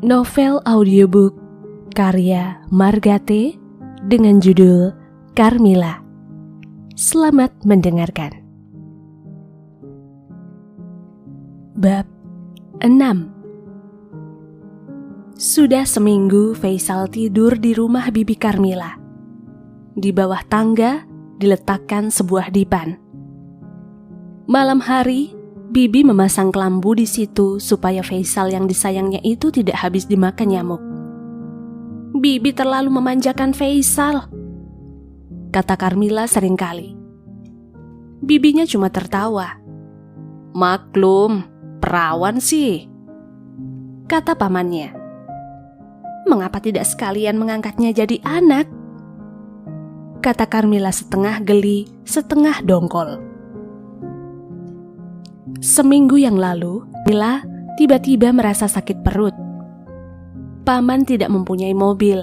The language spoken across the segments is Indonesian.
Novel audiobook karya Margate dengan judul Carmilla. Selamat mendengarkan. Bab 6. Sudah seminggu Faisal tidur di rumah Bibi Carmilla. Di bawah tangga diletakkan sebuah dipan. Malam hari, Bibi memasang kelambu di situ supaya Faisal yang disayangnya itu tidak habis dimakan nyamuk. "Bibi terlalu memanjakan Faisal," kata Carmilla seringkali. Bibinya cuma tertawa. "Maklum, perawan sih," kata pamannya. "Mengapa tidak sekalian mengangkatnya jadi anak?" kata Carmilla setengah geli, setengah dongkol. Seminggu yang lalu, Mila tiba-tiba merasa sakit perut. Paman tidak mempunyai mobil.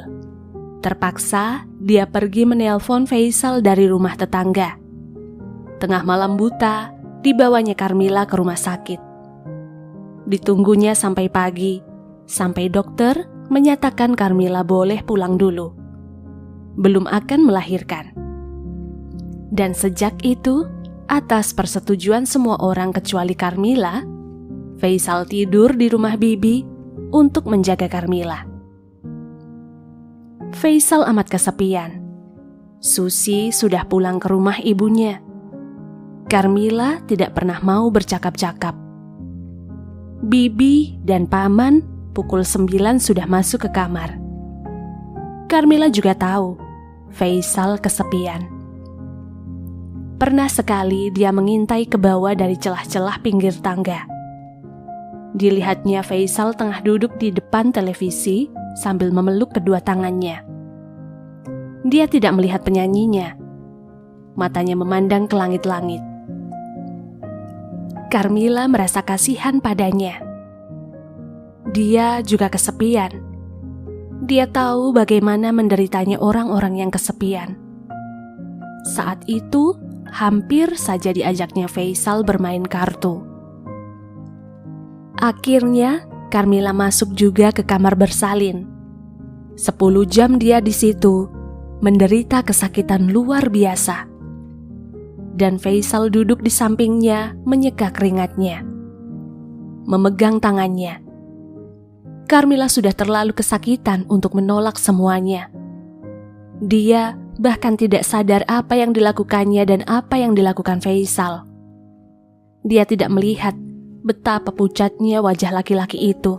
Terpaksa dia pergi menelpon Faisal dari rumah tetangga. Tengah malam buta, dibawanya Carmilla ke rumah sakit. Ditunggunya sampai pagi, sampai dokter menyatakan Carmilla boleh pulang dulu. Belum akan melahirkan. Dan sejak itu, atas persetujuan semua orang kecuali Carmilla, Faisal tidur di rumah Bibi untuk menjaga Carmilla. Faisal amat kesepian. Susi sudah pulang ke rumah ibunya. Carmilla tidak pernah mau bercakap-cakap. Bibi dan paman pukul 9 sudah masuk ke kamar. Carmilla juga tahu Faisal kesepian. Pernah sekali dia mengintai ke bawah dari celah-celah pinggir tangga. Dilihatnya Faisal tengah duduk di depan televisi sambil memeluk kedua tangannya. Dia tidak melihat penyanyinya. Matanya memandang ke langit-langit. Carmilla merasa kasihan padanya. Dia juga kesepian. Dia tahu bagaimana menderitanya orang-orang yang kesepian. Saat itu, hampir saja diajaknya Faisal bermain kartu. Akhirnya, Carmilla masuk juga ke kamar bersalin. 10 jam dia di situ, menderita kesakitan luar biasa. Dan Faisal duduk di sampingnya, menyeka keringatnya, memegang tangannya. Carmilla sudah terlalu kesakitan untuk menolak semuanya. Dia bahkan tidak sadar apa yang dilakukannya dan apa yang dilakukan Faisal. Dia tidak melihat betapa pucatnya wajah laki-laki itu.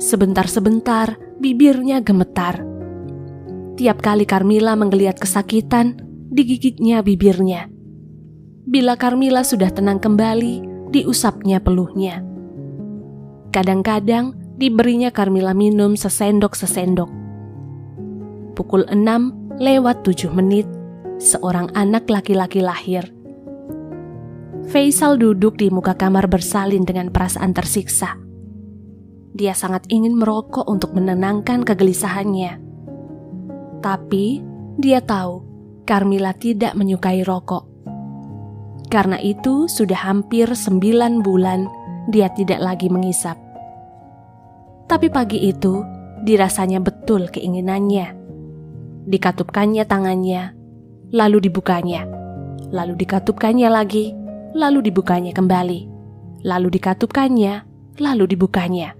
Sebentar-sebentar bibirnya gemetar. Tiap kali Carmilla menggeliat kesakitan, digigitnya bibirnya. Bila Carmilla sudah tenang kembali, diusapnya peluhnya. Kadang-kadang diberinya Carmilla minum sesendok-sesendok. Pukul 6:07, seorang anak laki-laki lahir. Faisal duduk di muka kamar bersalin dengan perasaan tersiksa. Dia sangat ingin merokok untuk menenangkan kegelisahannya. Tapi dia tahu Carmilla tidak menyukai rokok. Karena itu sudah hampir 9 bulan dia tidak lagi mengisap. Tapi pagi itu dirasanya betul keinginannya. Dikatupkannya tangannya, lalu dibukanya, lalu dikatupkannya lagi, lalu dibukanya kembali, lalu dikatupkannya, lalu dibukanya.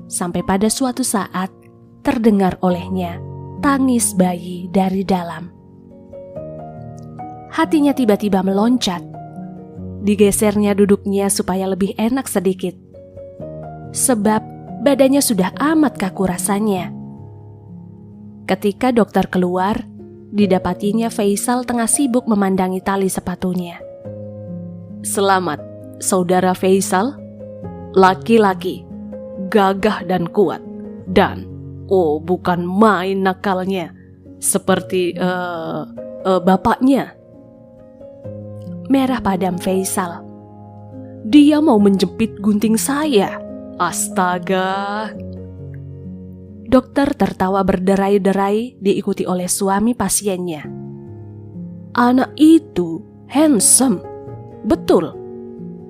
Sampai pada suatu saat terdengar olehnya tangis bayi dari dalam. Hatinya tiba-tiba meloncat. Digesernya duduknya supaya lebih enak sedikit. Sebab badannya sudah amat kaku rasanya. Ketika dokter keluar, didapatinya Faisal tengah sibuk memandangi tali sepatunya. "Selamat, saudara Faisal. Laki-laki, gagah dan kuat. Dan, bukan main nakalnya. Seperti, bapaknya." Merah padam Faisal. "Dia mau menjepit gunting saya. Astaga." Dokter tertawa berderai-derai diikuti oleh suami pasiennya. "Anak itu handsome. Betul.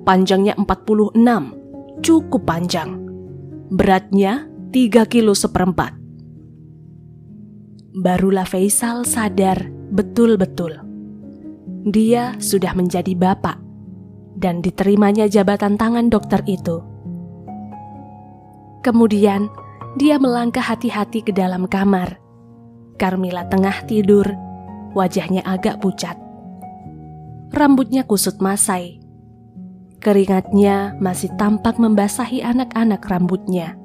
Panjangnya 46. Cukup panjang. beratnya 3 kilo seperempat. Barulah Faisal sadar betul-betul. Dia sudah menjadi bapak dan diterimanya jabatan tangan dokter itu. Kemudian dia melangkah hati-hati ke dalam kamar. Carmila tengah tidur, wajahnya agak pucat. Rambutnya kusut masai. Keringatnya masih tampak membasahi anak-anak rambutnya.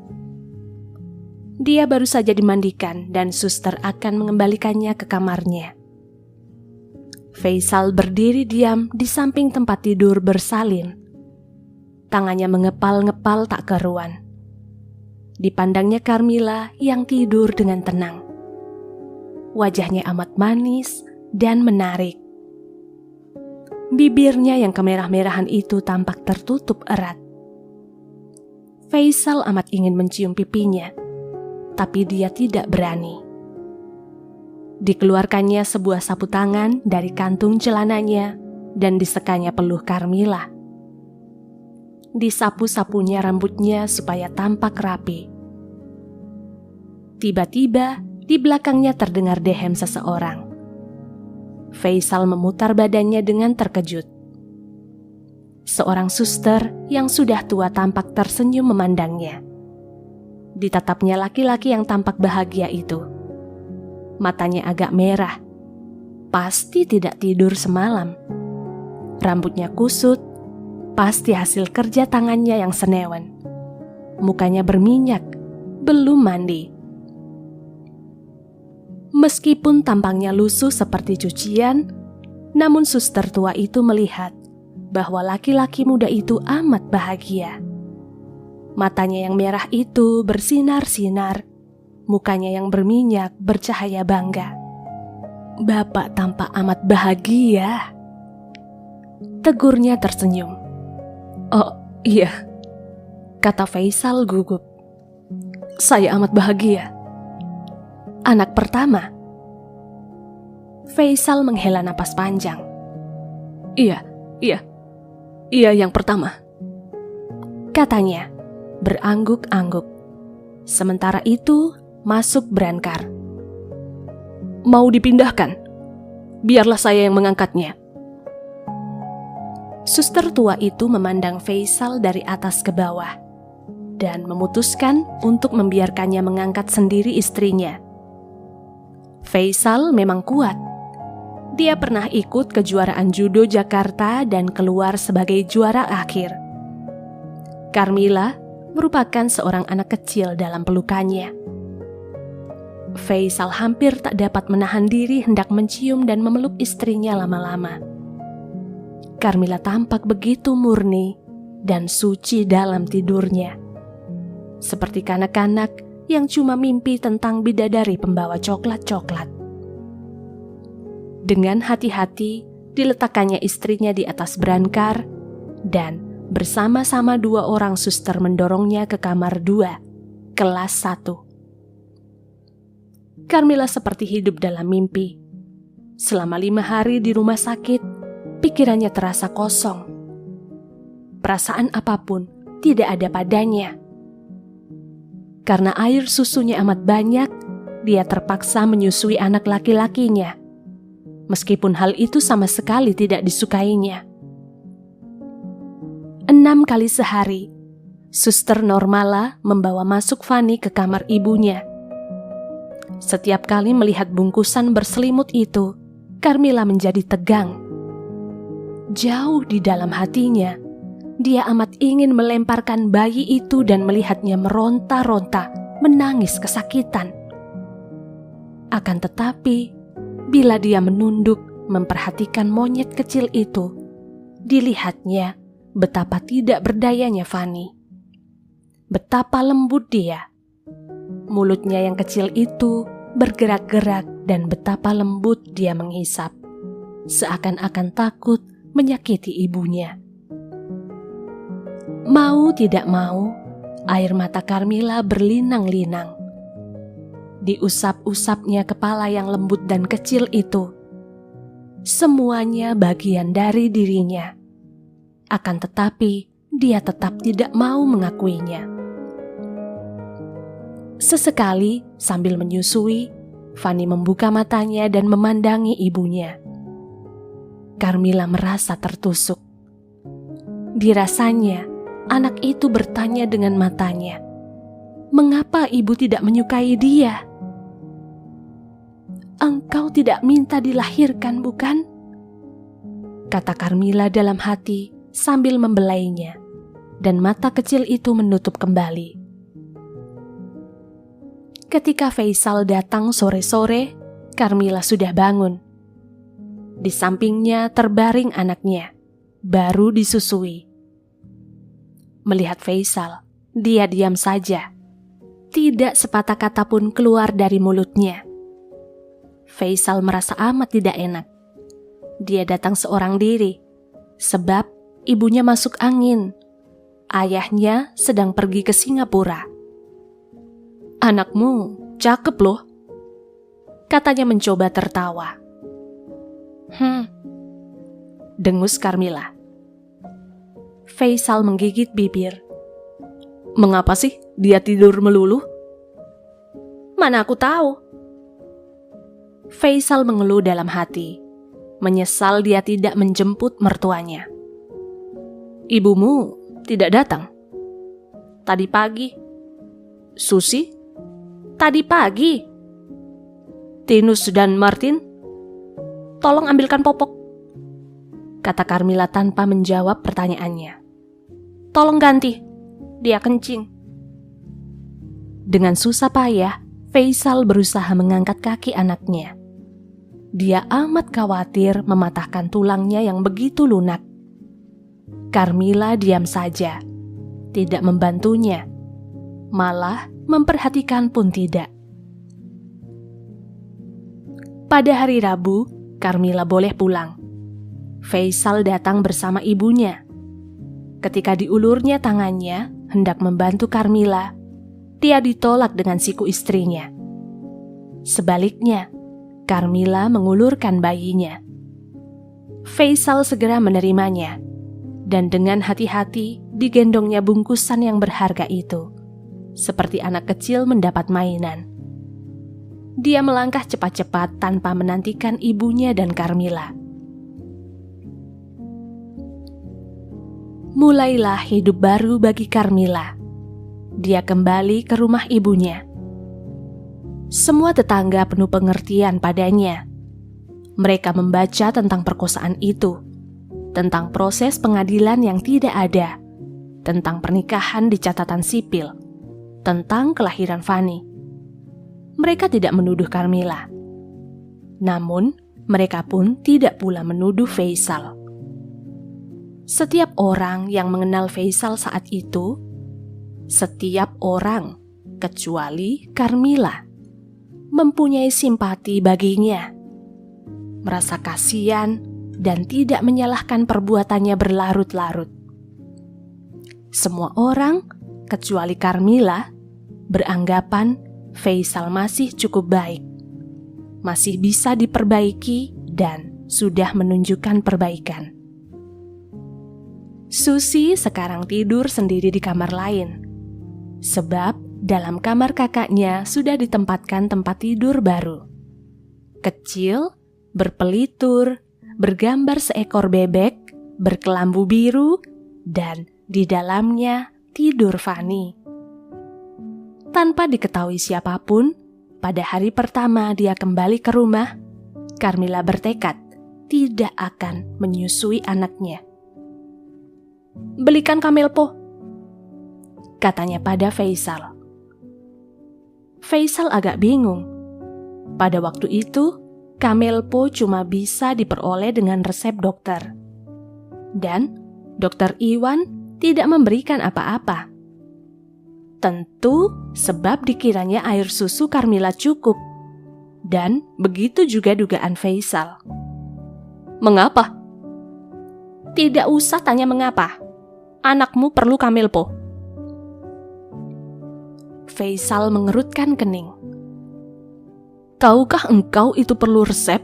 Dia baru saja dimandikan dan suster akan mengembalikannya ke kamarnya. Faisal berdiri diam di samping tempat tidur bersalin. Tangannya mengepal-ngepal tak karuan. Dipandangnya Carmila yang tidur dengan tenang. Wajahnya amat manis dan menarik. Bibirnya yang kemerah-merahan itu tampak tertutup erat. Faisal amat ingin mencium pipinya, tapi dia tidak berani. Dikeluarkannya sebuah sapu tangan dari kantung celananya dan disekanya peluh Carmila. Disapu-sapunya rambutnya supaya tampak rapi. Tiba-tiba di belakangnya terdengar dehem seseorang. Faisal memutar badannya dengan terkejut. Seorang suster yang sudah tua tampak tersenyum memandangnya. Ditatapnya laki-laki yang tampak bahagia itu. Matanya agak merah. Pasti tidak tidur semalam. Rambutnya kusut. Pasti hasil kerja tangannya yang senewan. Mukanya berminyak. Belum mandi. Meskipun tampangnya lusuh seperti cucian, namun suster tua itu melihat bahwa laki-laki muda itu amat bahagia. Matanya yang merah itu bersinar-sinar, mukanya yang berminyak bercahaya bangga. Bapak tampak amat bahagia. Tegurnya tersenyum. Oh iya, kata Faisal gugup. Saya amat bahagia. Anak pertama. Faisal menghela napas panjang. Iya yang pertama, katanya berangguk-angguk. Sementara itu masuk Brankar. Mau dipindahkan? Biarlah saya yang mengangkatnya. Suster tua itu memandang Faisal dari atas ke bawah dan memutuskan untuk membiarkannya mengangkat sendiri istrinya. Faisal memang kuat. Dia pernah ikut kejuaraan judo Jakarta dan keluar sebagai juara akhir. Carmila merupakan seorang anak kecil dalam pelukannya. Faisal hampir tak dapat menahan diri hendak mencium dan memeluk istrinya lama-lama. Carmila tampak begitu murni dan suci dalam tidurnya. Seperti kanak-kanak yang cuma mimpi tentang bidadari pembawa coklat-coklat. Dengan hati-hati diletakkannya istrinya di atas Brankar dan bersama-sama 2 orang suster mendorongnya ke kamar 2, kelas 1. Carmila seperti hidup dalam mimpi. Selama 5 hari di rumah sakit, pikirannya terasa kosong. Perasaan apapun tidak ada padanya. Karena air susunya amat banyak, dia terpaksa menyusui anak laki-lakinya. Meskipun hal itu sama sekali tidak disukainya. 6 kali sehari, suster Normala membawa masuk Fani ke kamar ibunya. Setiap kali melihat bungkusan berselimut itu, Carmila menjadi tegang. Jauh di dalam hatinya, dia amat ingin melemparkan bayi itu dan melihatnya meronta-ronta, menangis kesakitan. Akan tetapi, bila dia menunduk memperhatikan monyet kecil itu, dilihatnya betapa tidak berdayanya Fani. Betapa lembut dia. Mulutnya yang kecil itu bergerak-gerak dan betapa lembut dia menghisap, seakan-akan takut menyakiti ibunya. Mau tidak mau, air mata Carmila berlinang-linang. Diusap-usapnya kepala yang lembut dan kecil itu. Semuanya bagian dari dirinya. Akan tetapi, dia tetap tidak mau mengakuinya. Sesekali sambil menyusui, Fanny membuka matanya dan memandangi ibunya. Carmila merasa tertusuk. Dirasanya anak itu bertanya dengan matanya, "Mengapa ibu tidak menyukai dia?" "Engkau tidak minta dilahirkan, bukan?" kata Carmila dalam hati sambil membelainya, dan mata kecil itu menutup kembali. Ketika Faisal datang sore-sore, Carmila sudah bangun. Di sampingnya terbaring anaknya, baru disusui. Melihat Faisal, dia diam saja. Tidak sepatah kata pun keluar dari mulutnya. Faisal merasa amat tidak enak. Dia datang seorang diri, sebab ibunya masuk angin. Ayahnya sedang pergi ke Singapura. "Anakmu cakep loh," katanya mencoba tertawa. Dengus Carmila. Faisal menggigit bibir. "Mengapa sih dia tidur melulu?" "Mana aku tahu." Faisal mengeluh dalam hati, menyesal dia tidak menjemput mertuanya. "Ibumu tidak datang?" "Tadi pagi." "Susi?" "Tadi pagi." "Tinus dan Martin?" "Tolong ambilkan popok," kata Carmila tanpa menjawab pertanyaannya. "Tolong ganti, dia kencing." Dengan susah payah, Faisal berusaha mengangkat kaki anaknya. Dia amat khawatir mematahkan tulangnya yang begitu lunak. Carmila diam saja, tidak membantunya, malah memperhatikan pun tidak. Pada hari Rabu, Carmila boleh pulang. Faisal datang bersama ibunya. Ketika diulurnya tangannya hendak membantu Carmila, dia ditolak dengan siku istrinya. Sebaliknya, Carmila mengulurkan bayinya. Faisal segera menerimanya, dan dengan hati-hati digendongnya bungkusan yang berharga itu, seperti anak kecil mendapat mainan. Dia melangkah cepat-cepat tanpa menantikan ibunya dan Carmila. Mulailah hidup baru bagi Carmila. Dia kembali ke rumah ibunya. Semua tetangga penuh pengertian padanya. Mereka membaca tentang perkosaan itu, tentang proses pengadilan yang tidak ada, tentang pernikahan di catatan sipil, tentang kelahiran Fanny. Mereka tidak menuduh Carmila. Namun, mereka pun tidak pula menuduh Faisal. Setiap orang yang mengenal Faisal saat itu, setiap orang, kecuali Carmila, mempunyai simpati baginya, merasa kasihan dan tidak menyalahkan perbuatannya berlarut-larut. Semua orang, kecuali Carmila, beranggapan Faisal masih cukup baik, masih bisa diperbaiki dan sudah menunjukkan perbaikan. Susi sekarang tidur sendiri di kamar lain, sebab dalam kamar kakaknya sudah ditempatkan tempat tidur baru. Kecil, berpelitur, bergambar seekor bebek, berkelambu biru, dan di dalamnya tidur Fanny. Tanpa diketahui siapapun, pada hari pertama dia kembali ke rumah, Carmila bertekad tidak akan menyusui anaknya. "Belikan Kamelpo," katanya pada Faisal. Faisal agak bingung. Pada waktu itu, Kamelpo cuma bisa diperoleh dengan resep dokter. Dan Dokter Iwan tidak memberikan apa-apa. Tentu sebab dikiranya air susu Carmila cukup. Dan begitu juga dugaan Faisal. "Mengapa?" "Tidak usah tanya mengapa. Anakmu perlu Kamelpo." Faisal mengerutkan kening. "Tahukah engkau itu perlu resep?"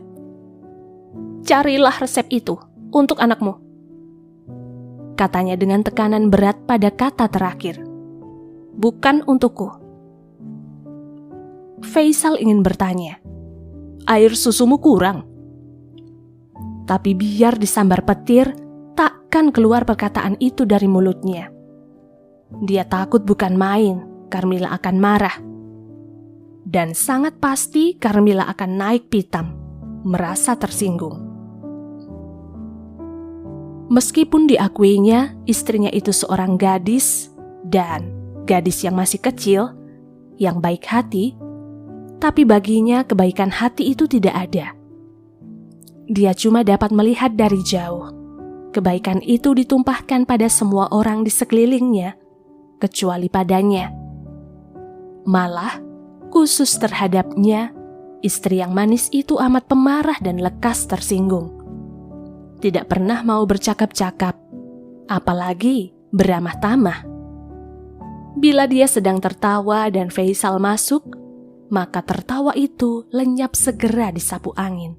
"Carilah resep itu untuk anakmu," katanya dengan tekanan berat pada kata terakhir. "Bukan untukku." Faisal ingin bertanya, "Air susumu kurang?" Tapi biar disambar petir, takkan keluar perkataan itu dari mulutnya. Dia takut bukan main, Carmila akan marah. Dan sangat pasti Carmila akan naik pitam, merasa tersinggung. Meskipun diakuinya istrinya itu seorang gadis, dan gadis yang masih kecil, yang baik hati, tapi baginya kebaikan hati itu tidak ada. Dia cuma dapat melihat dari jauh. Kebaikan itu ditumpahkan pada semua orang di sekelilingnya, kecuali padanya. Malah, khusus terhadapnya, istri yang manis itu amat pemarah dan lekas tersinggung. Tidak pernah mau bercakap-cakap, apalagi beramah tamah. Bila dia sedang tertawa dan Faisal masuk, maka tertawa itu lenyap segera disapu angin.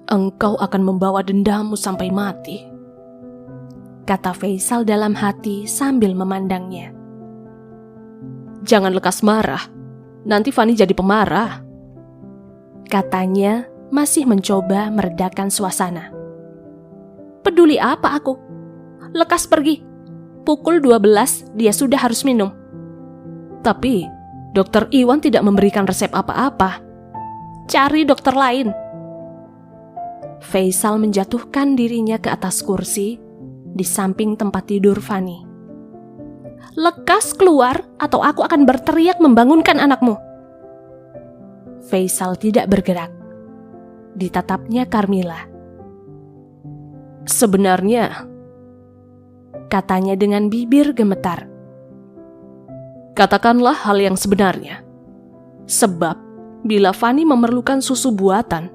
"Engkau akan membawa dendammu sampai mati," kata Faisal dalam hati sambil memandangnya. "Jangan lekas marah, nanti Fani jadi pemarah," katanya masih mencoba meredakan suasana. "Peduli apa aku? Lekas pergi. Pukul 12 dia sudah harus minum." "Tapi Dokter Iwan tidak memberikan resep apa-apa." "Cari dokter lain." Faisal menjatuhkan dirinya ke atas kursi di samping tempat tidur Fani. "Lekas keluar atau aku akan berteriak membangunkan anakmu." Faisal tidak bergerak. Ditatapnya Carmila. "Sebenarnya," katanya dengan bibir gemetar, "katakanlah hal yang sebenarnya. Sebab bila Fani memerlukan susu buatan,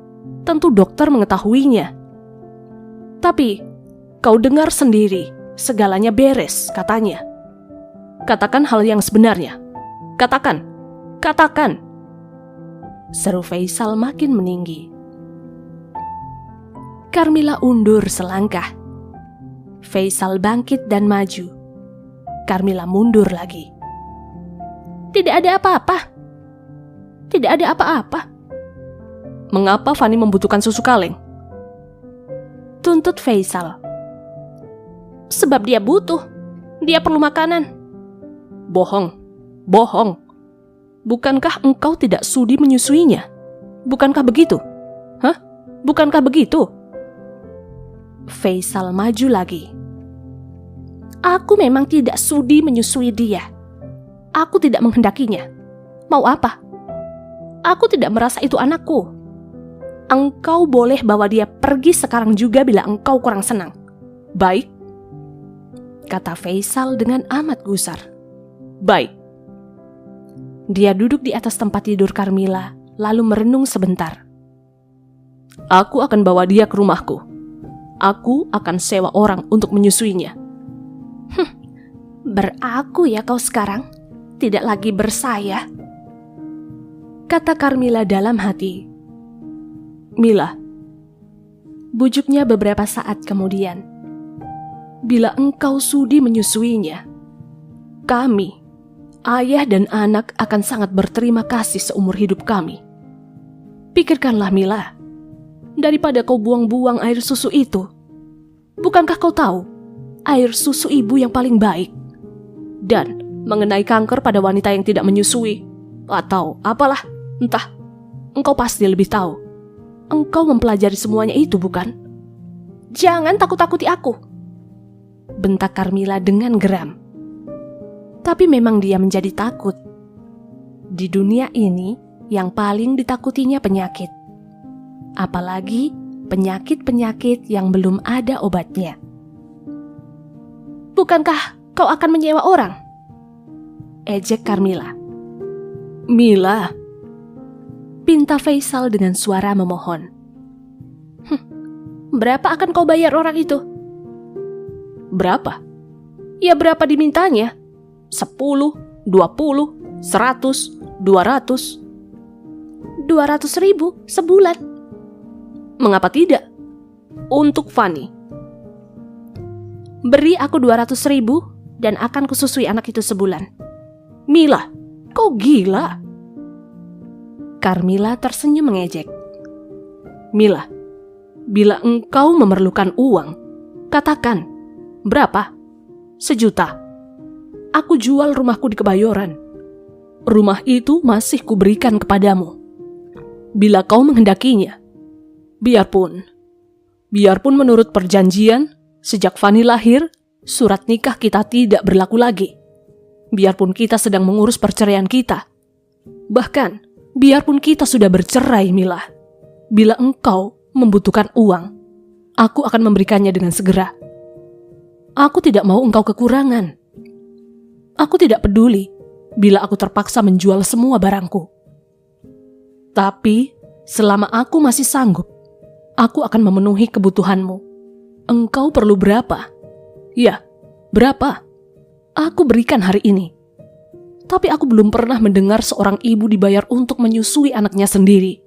tentu dokter mengetahuinya. Tapi kau dengar sendiri, segalanya beres katanya. Katakan hal yang sebenarnya. Katakan, katakan." Seru Faisal makin meninggi. Carmila undur selangkah. Faisal bangkit dan maju. Carmila mundur lagi. "Tidak ada apa-apa. Tidak ada apa-apa." "Mengapa Fani membutuhkan susu kaleng?" tuntut Faisal. "Sebab dia butuh. Dia perlu makanan." "Bohong, bohong. Bukankah engkau tidak sudi menyusuinya? Bukankah begitu? Hah? Bukankah begitu?" Faisal maju lagi. "Aku memang tidak sudi menyusui dia. Aku tidak menghendakinya. Mau apa? Aku tidak merasa itu anakku. Engkau boleh bawa dia pergi sekarang juga bila engkau kurang senang." "Baik," kata Faisal dengan amat gusar. "Baik." Dia duduk di atas tempat tidur Carmila, lalu merenung sebentar. "Aku akan bawa dia ke rumahku. Aku akan sewa orang untuk menyusuinya." "Beraku ya kau sekarang, tidak lagi bersaya," kata Carmila dalam hati. "Mila," bujuknya beberapa saat kemudian, "bila engkau sudi menyusuinya, kami, ayah dan anak akan sangat berterima kasih seumur hidup kami. Pikirkanlah Mila, daripada kau buang-buang air susu itu. Bukankah kau tahu, air susu ibu yang paling baik? Dan mengenai kanker pada wanita yang tidak menyusui, atau apalah, entah, engkau pasti lebih tahu. Engkau mempelajari semuanya itu, bukan?" "Jangan takut-takuti aku," bentak Carmila dengan geram. Tapi memang dia menjadi takut. Di dunia ini yang paling ditakutinya penyakit. Apalagi penyakit-penyakit yang belum ada obatnya. "Bukankah kau akan menyewa orang?" ejek Carmila. "Mila," pinta Faisal dengan suara memohon. "Berapa akan kau bayar orang itu?" "Berapa? Ya berapa dimintanya? 10, 20, 100, 200. 200.000 sebulan." "Mengapa tidak? Untuk Fani." "Beri aku 200.000 dan akan kususui anak itu sebulan." "Mila, Kau gila? Carmila tersenyum mengejek. Mila, bila engkau memerlukan uang, katakan, berapa? 1 juta. Aku jual rumahku di Kebayoran. Rumah itu masih kuberikan kepadamu. Bila kau menghendakinya, biarpun menurut perjanjian, sejak Fanny lahir, surat nikah kita tidak berlaku lagi. Biarpun kita sedang mengurus perceraian kita. Bahkan, biarpun kita sudah bercerai, Mila. Bila engkau membutuhkan uang, aku akan memberikannya dengan segera. Aku tidak mau engkau kekurangan. Aku tidak peduli bila aku terpaksa menjual semua barangku. Tapi, selama aku masih sanggup, aku akan memenuhi kebutuhanmu. Engkau perlu berapa? Ya, berapa? Aku berikan hari ini. Tapi aku belum pernah mendengar seorang ibu dibayar untuk menyusui anaknya sendiri.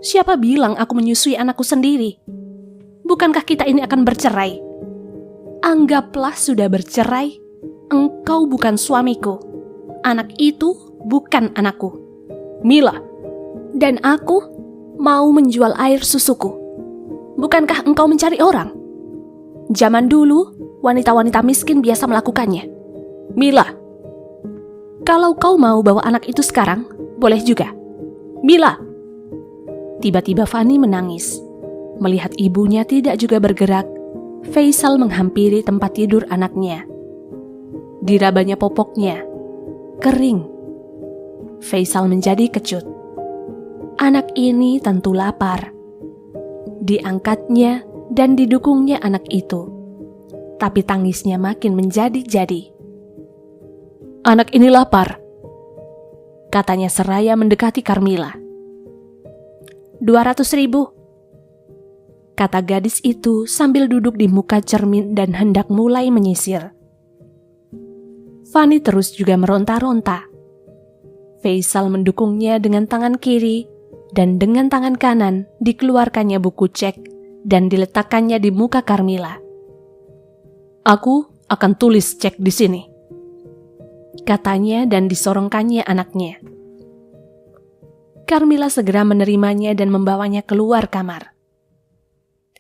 Siapa bilang aku menyusui anakku sendiri? Bukankah kita ini akan bercerai? Anggaplah sudah bercerai, engkau bukan suamiku. Anak itu bukan anakku. Mila, dan aku mau menjual air susuku. Bukankah engkau mencari orang? Zaman dulu, wanita-wanita miskin biasa melakukannya. Mila, kalau kau mau bawa anak itu sekarang, boleh juga. Mila. Tiba-tiba Fanny menangis. Melihat ibunya tidak juga bergerak, Faisal menghampiri tempat tidur anaknya. Dirabanya popoknya, kering. Faisal menjadi kecut. Anak ini tentu lapar. Diangkatnya dan didukungnya anak itu. Tapi tangisnya makin menjadi-jadi. Anak ini lapar, katanya seraya mendekati Carmila. 200.000, kata gadis itu sambil duduk di muka cermin dan hendak mulai menyisir. Fanny terus juga meronta-ronta. Faisal mendukungnya dengan tangan kiri dan dengan tangan kanan dikeluarkannya buku cek dan diletakkannya di muka Carmila. Aku akan tulis cek di sini, katanya dan disorongkannya anaknya. Carmila segera menerimanya dan membawanya keluar kamar.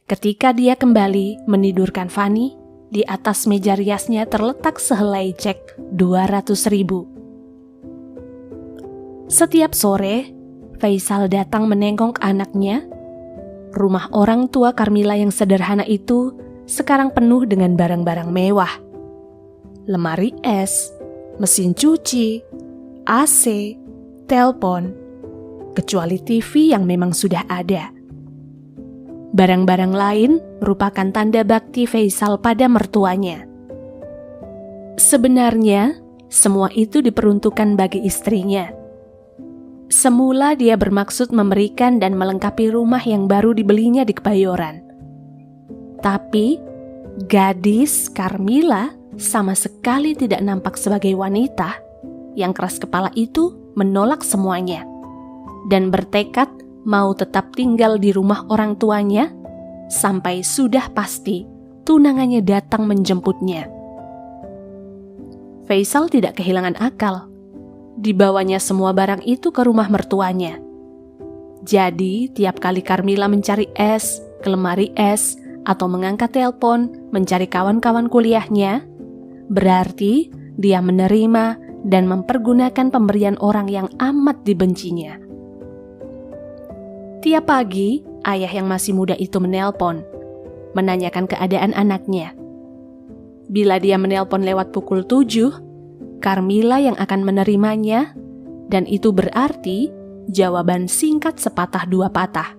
Ketika dia kembali menidurkan Fanny, di atas meja riasnya terletak sehelai cek 200.000. Setiap sore, Faisal datang menengok anaknya. Rumah orang tua Carmila yang sederhana itu sekarang penuh dengan barang-barang mewah. Lemari es, mesin cuci, AC, telepon, kecuali TV yang memang sudah ada. Barang-barang lain merupakan tanda bakti Faisal pada mertuanya. Sebenarnya, semua itu diperuntukkan bagi istrinya. Semula dia bermaksud memberikan dan melengkapi rumah yang baru dibelinya di Kebayoran. Tapi, gadis Carmila sama sekali tidak nampak sebagai wanita. Yang keras kepala itu menolak semuanya dan bertekad mau tetap tinggal di rumah orang tuanya sampai sudah pasti tunangannya datang menjemputnya. Faisal tidak kehilangan akal. Dibawanya semua barang itu ke rumah mertuanya. Jadi, tiap kali Carmila mencari es, ke lemari es, atau mengangkat telepon, mencari kawan-kawan kuliahnya, berarti dia menerima dan mempergunakan pemberian orang yang amat dibencinya. Tiap pagi, ayah yang masih muda itu menelpon, menanyakan keadaan anaknya. Bila dia menelpon lewat pukul 7, Carmila yang akan menerimanya, dan itu berarti jawaban singkat sepatah dua patah.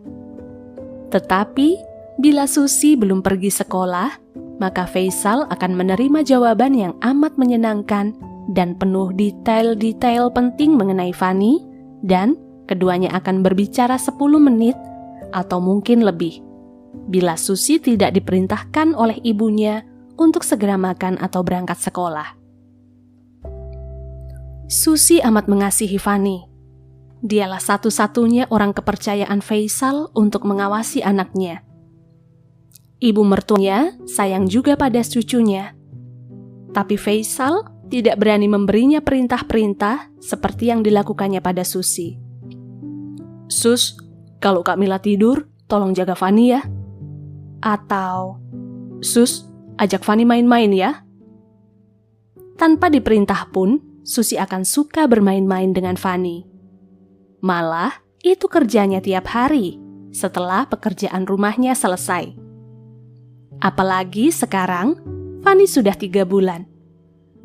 Tetapi, bila Susi belum pergi sekolah, maka Faisal akan menerima jawaban yang amat menyenangkan dan penuh detail-detail penting mengenai Fanny, dan keduanya akan berbicara 10 menit atau mungkin lebih, bila Susi tidak diperintahkan oleh ibunya untuk segera makan atau berangkat sekolah. Susi amat mengasihi Fanny. Dialah satu-satunya orang kepercayaan Faisal untuk mengawasi anaknya. Ibu mertuanya sayang juga pada cucunya. Tapi Faisal tidak berani memberinya perintah-perintah seperti yang dilakukannya pada Susi. "Sus, kalau Kak Mila tidur, tolong jaga Fanny ya." Atau, "Sus, ajak Fanny main-main ya." Tanpa diperintah pun, Susi akan suka bermain-main dengan Fanny. Malah, itu kerjanya tiap hari setelah pekerjaan rumahnya selesai. Apalagi sekarang, Fanny sudah 3 bulan.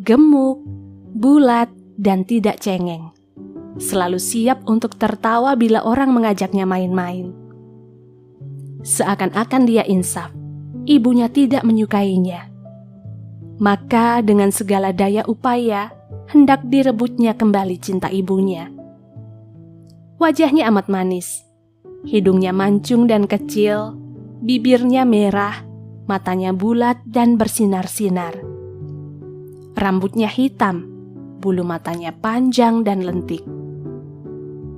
Gemuk, bulat, dan tidak cengeng. Selalu siap untuk tertawa bila orang mengajaknya main-main. Seakan-akan dia insaf, ibunya tidak menyukainya. Maka dengan segala daya upaya, hendak direbutnya kembali cinta ibunya. Wajahnya amat manis, hidungnya mancung dan kecil, bibirnya merah, matanya bulat dan bersinar-sinar. Rambutnya hitam, bulu matanya panjang dan lentik.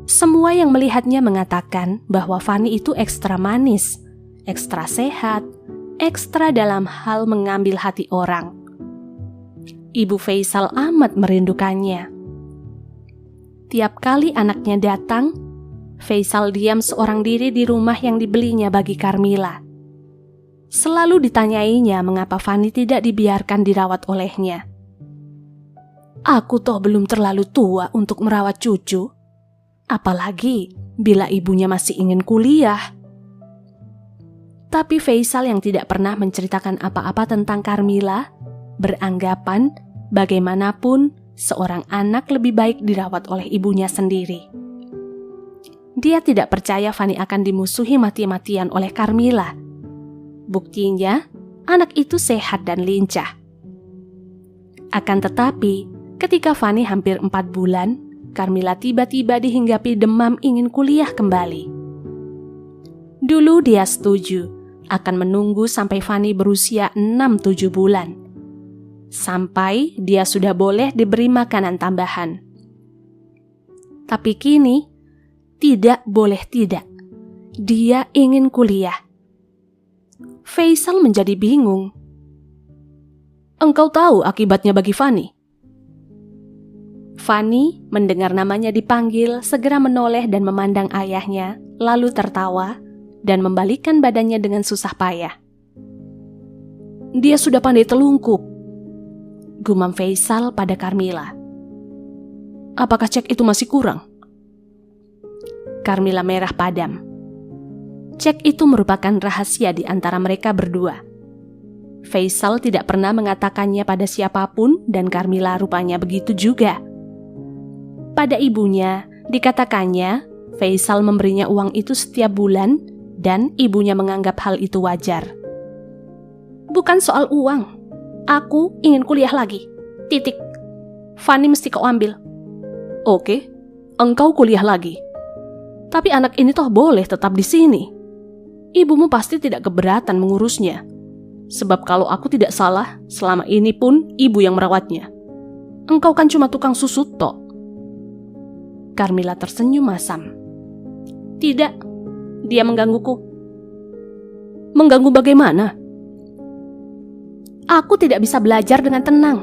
Semua yang melihatnya mengatakan bahwa Fanny itu ekstra manis, ekstra sehat, ekstra dalam hal mengambil hati orang. Ibu Faisal amat merindukannya. Tiap kali anaknya datang, Faisal diam seorang diri di rumah yang dibelinya bagi Karmila. Selalu ditanyainya mengapa Fanny tidak dibiarkan dirawat olehnya. "Aku toh belum terlalu tua untuk merawat cucu, apalagi bila ibunya masih ingin kuliah." Tapi Faisal yang tidak pernah menceritakan apa-apa tentang Karmila, beranggapan bagaimanapun seorang anak lebih baik dirawat oleh ibunya sendiri. Dia tidak percaya Fanny akan dimusuhi mati-matian oleh Karmila. Buktinya, anak itu sehat dan lincah. Akan tetapi, ketika Fanny hampir 4 bulan, Karmila tiba-tiba dihinggapi demam ingin kuliah kembali. Dulu dia setuju akan menunggu sampai Fanny berusia 6-7 bulan. Sampai dia sudah boleh diberi makanan tambahan. Tapi kini, tidak boleh tidak. Dia ingin kuliah. Faisal menjadi bingung. "Engkau tahu akibatnya bagi Fanny?" Fanny mendengar namanya dipanggil, segera menoleh dan memandang ayahnya, lalu tertawa dan membalikkan badannya dengan susah payah. "Dia sudah pandai telungkup," gumam Faisal pada Karmila. "Apakah cek itu masih kurang?" Karmila merah padam. Cek itu merupakan rahasia di antara mereka berdua. Faisal tidak pernah mengatakannya pada siapapun dan Karmila rupanya begitu juga. Pada ibunya, dikatakannya Faisal memberinya uang itu setiap bulan dan ibunya menganggap hal itu wajar. "Bukan soal uang. Aku ingin kuliah lagi. Titik. Fanny mesti kau ambil." "Oke, engkau kuliah lagi. Tapi anak ini toh boleh tetap di sini. Ibumu pasti tidak keberatan mengurusnya. Sebab kalau aku tidak salah, selama ini pun ibu yang merawatnya. Engkau kan cuma tukang susut tok." Karmila tersenyum masam. "Tidak, dia menggangguku." "Mengganggu bagaimana?" "Aku tidak bisa belajar dengan tenang.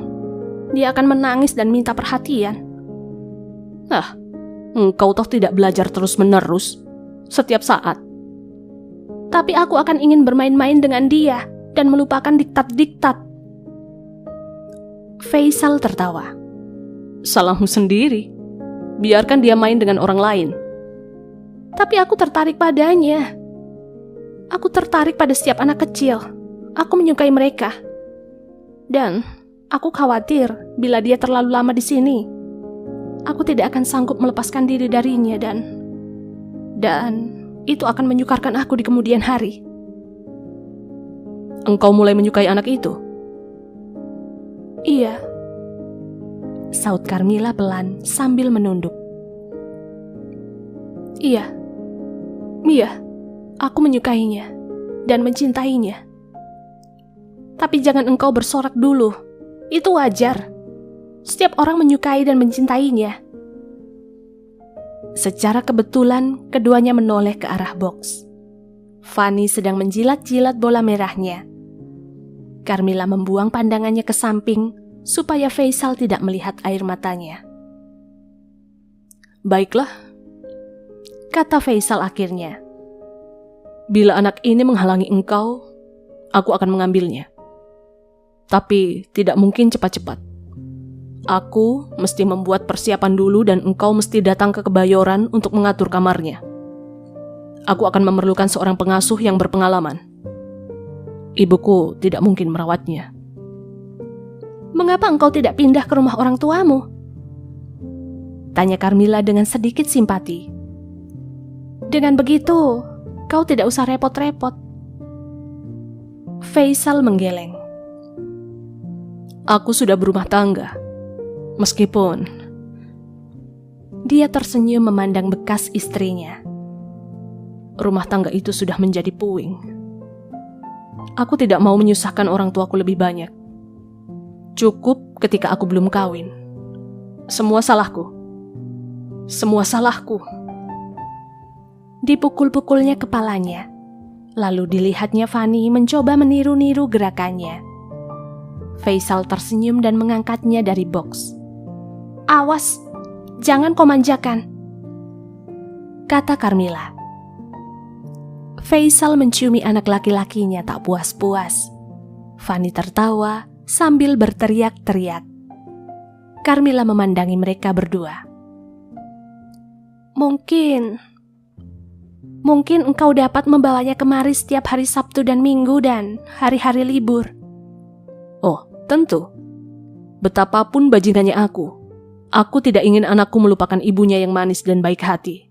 Dia akan menangis dan minta perhatian." "Ah, engkau toh tidak belajar terus-menerus, setiap saat." "Tapi aku akan ingin bermain-main dengan dia dan melupakan diktat-diktat." Faisal tertawa. "Salahmu sendiri. Biarkan dia main dengan orang lain." "Tapi aku tertarik padanya. Aku tertarik pada setiap anak kecil. Aku menyukai mereka. Dan aku khawatir bila dia terlalu lama di sini, aku tidak akan sanggup melepaskan diri darinya dan itu akan menyukarkan aku di kemudian hari." "Engkau mulai menyukai anak itu?" "Iya," saut Karmila pelan sambil menunduk. Iya, aku menyukainya dan mencintainya. Tapi jangan engkau bersorak dulu, itu wajar. Setiap orang menyukai dan mencintainya." Secara kebetulan, keduanya menoleh ke arah box. Fanny sedang menjilat-jilat bola merahnya. Karmila membuang pandangannya ke samping, supaya Faisal tidak melihat air matanya. Baiklah, kata Faisal akhirnya. Bila anak ini menghalangi engkau, aku akan mengambilnya. Tapi tidak mungkin cepat-cepat. Aku mesti membuat persiapan dulu dan engkau mesti datang ke Kebayoran untuk mengatur kamarnya. Aku akan memerlukan seorang pengasuh yang berpengalaman. Ibuku tidak mungkin merawatnya. Mengapa engkau tidak pindah ke rumah orang tuamu? Tanya Carmila dengan sedikit simpati. Dengan begitu, kau tidak usah repot-repot. Faisal menggeleng. Aku sudah berumah tangga. Meskipun dia tersenyum memandang bekas istrinya. Rumah tangga itu sudah menjadi puing. Aku tidak mau menyusahkan orang tuaku lebih banyak. Cukup ketika aku belum kawin. Semua salahku. Semua salahku. Dipukul-pukulnya kepalanya. Lalu dilihatnya Fani mencoba meniru-niru gerakannya. Faisal tersenyum dan mengangkatnya dari box. Awas, jangan kau manjakan, kata Carmila. Faisal menciumi anak laki-lakinya tak puas-puas. Fani tertawa sambil berteriak-teriak. Carmila memandangi mereka berdua. Mungkin engkau dapat membawanya kemari setiap hari Sabtu dan Minggu dan hari-hari libur. Oh, tentu. Betapapun bajingannya aku tidak ingin anakku melupakan ibunya yang manis dan baik hati.